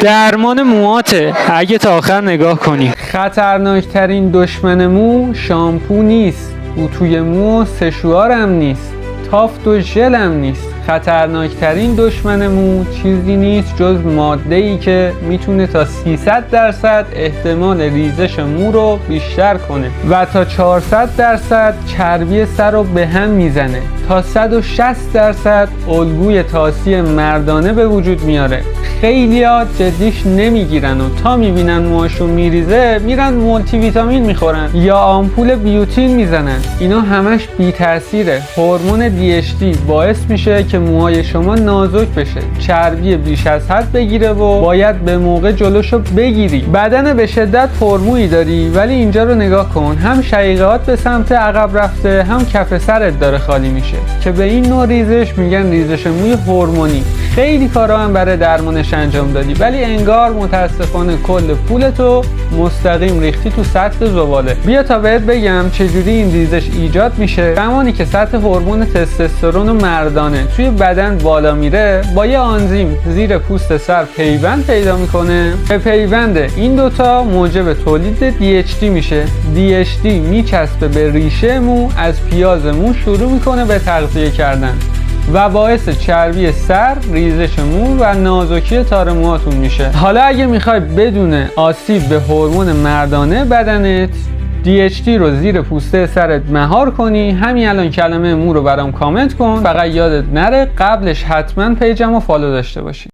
درمان موهاته اگه تا آخر نگاه کنی. خطرناکترین دشمن مو شامپو نیست، اتوی مو سشوار هم نیست، تافت و ژل هم نیست. خطرناکترین دشمن مو چیزی نیست جز ماده‌ای که میتونه تا 300% احتمال ریزش مو رو بیشتر کنه و تا 400% چربی سر رو به هم میزنه، تا 160% الگوی طاسی مردانه به وجود میاره. خیلی‌ها جدیش نمیگیرن و تا میبینن موهاشون میریزه میرن مولتی ویتامین میخورن یا آمپول بیوتین میزنن. اینا همش بی تاثیره. هورمون DHT باعث میشه که موهای شما نازک بشه، چربی بیش از حد بگیره و باید به موقع جلوشو بگیری. بدن به شدت پرمویی داری ولی اینجا رو نگاه کن، هم شقیقات به سمت عقب رفته هم کف سرت داره خالی میشه که به این نوع ریزش میگن ریزش موی هورمونی. خیلی کارا هم برای درمانش انجام دادی ولی انگار متاسفانه کل پولتو مستقیم ریختی تو سطح زباله. بیا تا بهت بگم چجوری این ریزش ایجاد میشه. زمانی که سطح هورمون تستوسترون مردانه توی بدن بالا میره با یه آنزیم زیر پوست سر پیوند پیدا میکنه. به پیوند این دوتا موجب تولید DHT میشه. DHT میچسبه به ریشه مو، از پیاز مو شروع میکنه به تغذیه کردن و باعث چربی سر، ریزش مو و نازکی تار موهاتون میشه. حالا اگه میخوای بدون آسیب به هورمون مردانه بدنت DHT رو زیر پوسته سرت مهار کنی، همین الان کلمه مو رو برام کامنت کن. فقط یادت نره قبلش حتما پیجمو فالو داشته باشی.